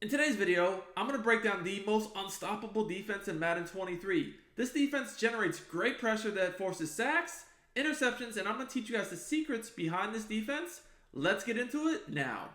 In today's video, I'm going to break down the most unstoppable defense in Madden 23. This defense generates great pressure that forces sacks, interceptions, and I'm going to teach you guys the secrets behind this defense. Let's get into it now.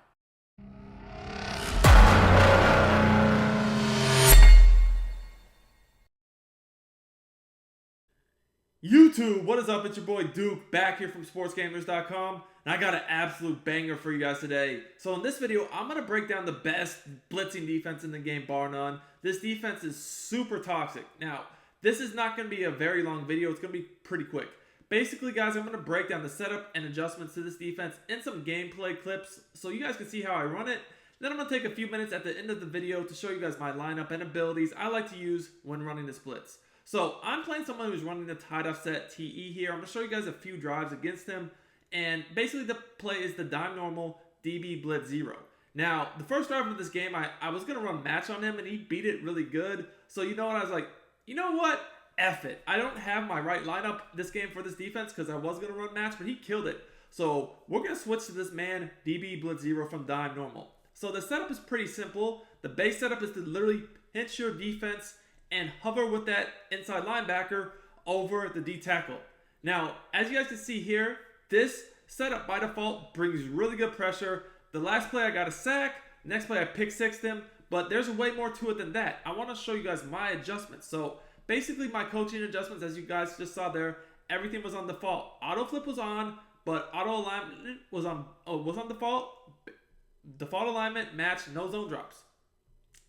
YouTube, what is up? It's your boy Duke, back here from sportsgamers.com, and I got an absolute banger for you guys today. So in this video, I'm going to break down the best blitzing defense in the game, bar none. This defense is super toxic. Now, this is not going to be a very long video. It's going to be pretty quick. Basically, guys, I'm going to break down the setup and adjustments to this defense in some gameplay clips so you guys can see how I run it. Then I'm going to take a few minutes at the end of the video to show you guys my lineup and abilities I like to use when running this blitz. So I'm playing someone who's running the tight offset TE here. I'm going to show you guys a few drives against him. And basically the play is the dime normal DB blitz 0. Now, the first drive of this game, I was going to run match on him and he beat it really good. So you know what? I was like, you know what? F it. I don't have my right lineup this game for this defense because I was going to run match, but he killed it. So we're going to switch to this man DB blitz 0 from dime normal. So the setup is pretty simple. The base setup is to literally pinch your defense and hover with that inside linebacker over the D tackle. Now, as you guys can see here, this setup by default brings really good pressure. The last play I got a sack, next play I pick-sixed him, but there's way more to it than that. I want to show you guys my adjustments. So basically my coaching adjustments, as you guys just saw there, everything was on default. Auto flip was on, but auto alignment was on default. Default alignment, match, no zone drops.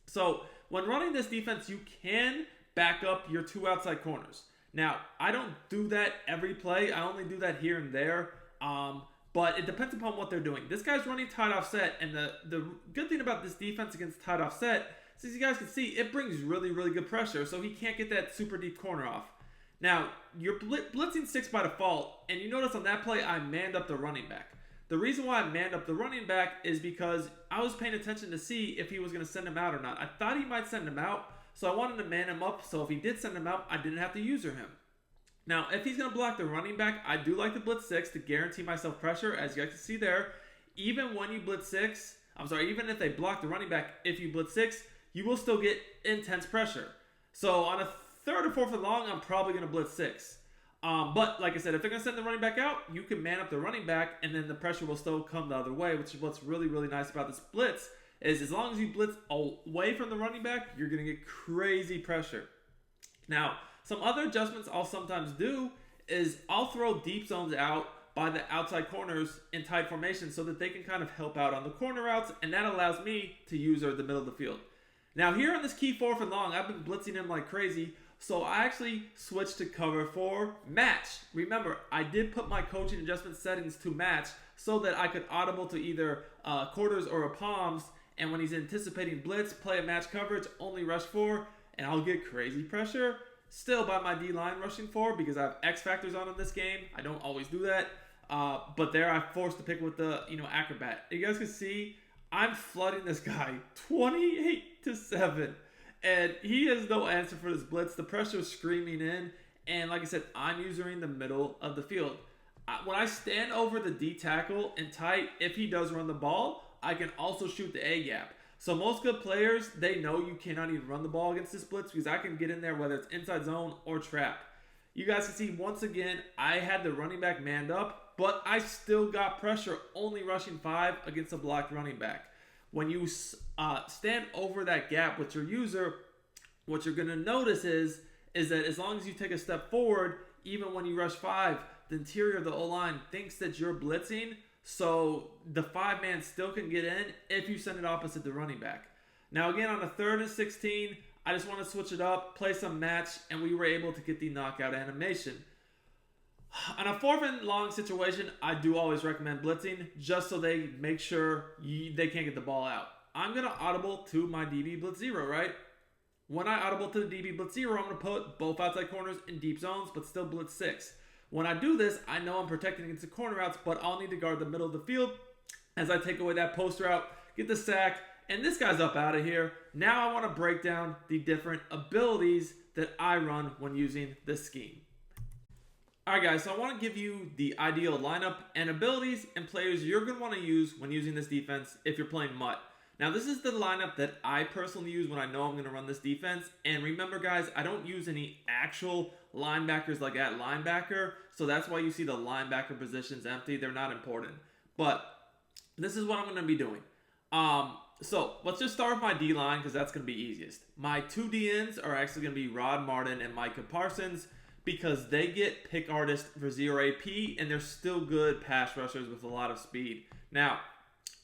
So when running this defense, you can back up your two outside corners. Now, I don't do that every play. I only do that here and there. But it depends upon what they're doing. This guy's running tight offset, and the good thing about this defense against tight offset is, as you guys can see, it brings really, really good pressure, so he can't get that super deep corner off. Now, you're blitzing 6 by default, and you notice on that play, I manned up the running back. The reason why I manned up the running back is because I was paying attention to see if he was going to send him out or not. I thought he might send him out, so I wanted to man him up, so if he did send him out, I didn't have to user him. Now, if he's going to block the running back, I do like the blitz 6 to guarantee myself pressure, as you guys can see there. Even when you blitz 6, even if they block the running back, if you blitz 6, you will still get intense pressure. So on a third or fourth and long, I'm probably going to blitz 6. But like I said, if they're going to send the running back out, you can man up the running back and then the pressure will still come the other way, which is what's really, really nice about this blitz is as long as you blitz away from the running back, you're going to get crazy pressure. Now, some other adjustments I'll sometimes do is I'll throw deep zones out by the outside corners in tight formation so that they can kind of help out on the corner routes, and that allows me to use the middle of the field. Now, here on this key fourth and long, I've been blitzing him like crazy. So I actually switched to cover for match. Remember, I did put my coaching adjustment settings to match so that I could audible to either quarters or a palms. And when he's anticipating blitz, play a match coverage, only rush 4, and I'll get crazy pressure. Still by my D-line rushing 4 because I have X factors on in this game. I don't always do that. But there I'm forced to pick with the acrobat. You guys can see I'm flooding this guy 28-7. And he has no answer for this blitz. The pressure is screaming in. And like I said, I'm using the middle of the field. When I stand over the D tackle and tight, if he does run the ball, I can also shoot the A gap. So most good players, they know you cannot even run the ball against this blitz because I can get in there whether it's inside zone or trap. You guys can see once again, I had the running back manned up, but I still got pressure only rushing 5 against a blocked running back. When you stand over that gap with your user, what you're going to notice is that as long as you take a step forward, even when you rush 5, the interior of the O-line thinks that you're blitzing, so the 5-man still can get in if you send it opposite the running back. Now again, on a 3rd and 16, I just want to switch it up, play some match, and we were able to get the knockout animation. On a 4th and long situation, I do always recommend blitzing just so they make sure they can't get the ball out. I'm going to audible to my DB blitz 0, right? When I audible to the DB blitz 0, I'm going to put both outside corners in deep zones, but still blitz 6. When I do this, I know I'm protecting against the corner routes, but I'll need to guard the middle of the field as I take away that post route, get the sack, and this guy's up out of here. Now I want to break down the different abilities that I run when using this scheme. Alright guys, so I want to give you the ideal lineup and abilities and players you're going to want to use when using this defense if you're playing MUT. Now, this is the lineup that I personally use when I know I'm going to run this defense. And remember, guys, I don't use any actual linebackers like at linebacker. So that's why you see the linebacker positions empty. They're not important. But this is what I'm going to be doing. So let's just start with my D-line because that's going to be easiest. My two DNs are actually going to be Rod Martin and Micah Parsons because they get pick artist for 0 AP and they're still good pass rushers with a lot of speed. Now,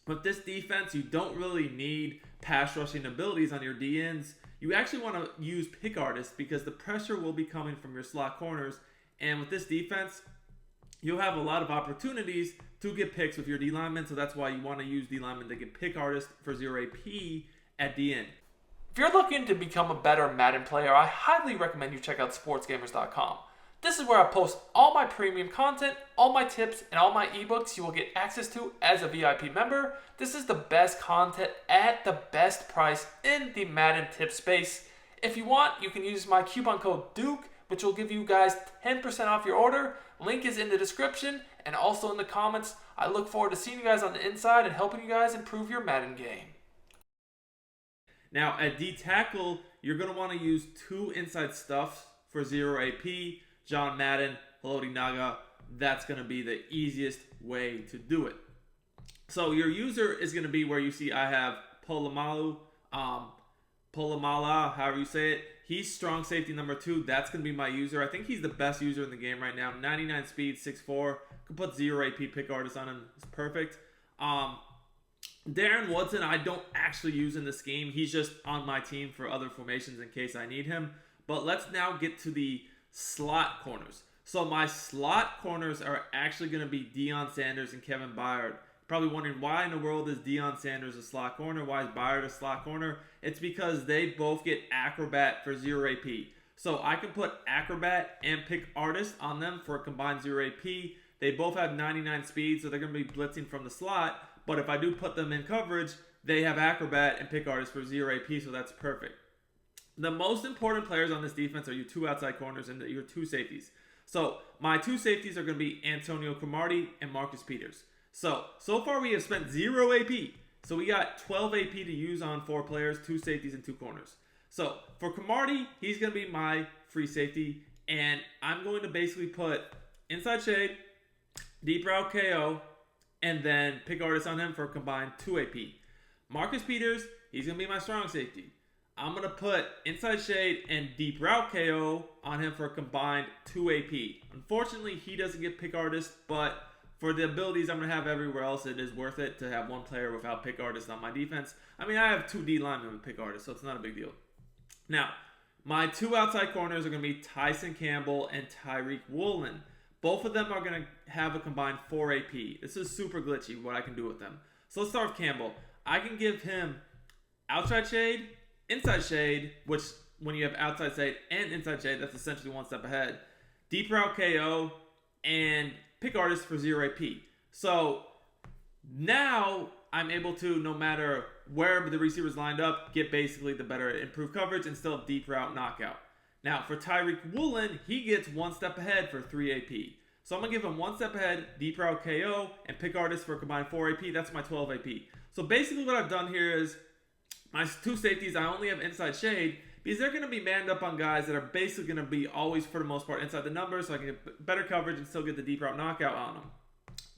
with this defense, you don't really need pass rushing abilities on your DNs. You actually want to use pick artists because the pressure will be coming from your slot corners. And with this defense, you'll have a lot of opportunities to get picks with your D linemen. So that's why you want to use D linemen to get pick artists for 0 AP at the end. If you're looking to become a better Madden player, I highly recommend you check out sportsgamers.com. This is where I post all my premium content, all my tips, and all my ebooks you will get access to as a VIP member. This is the best content at the best price in the Madden tip space. If you want, you can use my coupon code Duke, which will give you guys 10% off your order. Link is in the description and also in the comments. I look forward to seeing you guys on the inside and helping you guys improve your Madden game. Now, at D tackle, you're going to want to use two inside stuffs for 0 AP. John Madden, Haloti Naga. That's going to be the easiest way to do it. So your user is going to be where you see I have Polamalu, Polamala, however you say it. He's strong safety number 2. That's going to be my user. I think he's the best user in the game right now. 99 speed, 6'4". Could put 0 AP pick artist on him. It's perfect. Darren Woodson, I don't actually use in this game. He's just on my team for other formations in case I need him. But let's now get to the slot corners. So my slot corners are actually going to be Deion Sanders and Kevin Byard. Probably wondering why in the world is Deion Sanders a slot corner? Why is Byard a slot corner? It's because they both get acrobat for 0 AP. So I can put acrobat and pick artist on them for a combined 0 AP. They both have 99 speed, so they're going to be blitzing from the slot. But if I do put them in coverage, they have acrobat and pick artist for 0 AP, so that's perfect. The most important players on this defense are your two outside corners and your two safeties. So my two safeties are going to be Antonio Cromartie and Marcus Peters. So far we have spent 0 AP. So we got 12 AP to use on 4 players, 2 safeties and 2 corners. So for Cromartie, he's going to be my free safety. And I'm going to basically put inside shade, deep route KO, and then pick artist on him for a combined 2 AP. Marcus Peters, he's going to be my strong safety. I'm going to put inside shade and deep route KO on him for a combined 2 AP. Unfortunately, he doesn't get pick artist, but for the abilities I'm going to have everywhere else, it is worth it to have one player without pick artist on my defense. I mean, I have 2 D linemen with pick artist, so it's not a big deal. Now, my 2 outside corners are going to be Tyson Campbell and Tyreek Woolen. Both of them are going to have a combined 4 AP. This is super glitchy what I can do with them. So let's start with Campbell. I can give him outside shade, inside shade, which when you have outside shade and inside shade, that's essentially one step ahead. Deep route KO and pick artist for 0 AP. So now I'm able to, no matter where the receivers lined up, get basically the better improved coverage and still deep route knockout. Now for Tyreek Woolen, he gets one step ahead for 3 AP. So I'm going to give him one step ahead, deep route KO, and pick artist for a combined 4 AP. That's my 12 AP. So basically what I've done here is my 2 safeties, I only have inside shade because they're going to be manned up on guys that are basically going to be always, for the most part, inside the numbers, so I can get better coverage and still get the deep route knockout on them.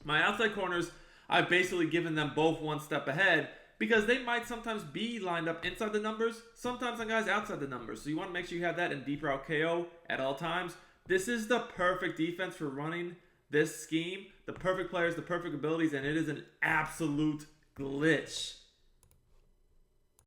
My outside corners, I've basically given them both one step ahead because they might sometimes be lined up inside the numbers, sometimes on guys outside the numbers. So you want to make sure you have that in deep route KO at all times. This is the perfect defense for running this scheme. The perfect players, the perfect abilities, and it is an absolute glitch.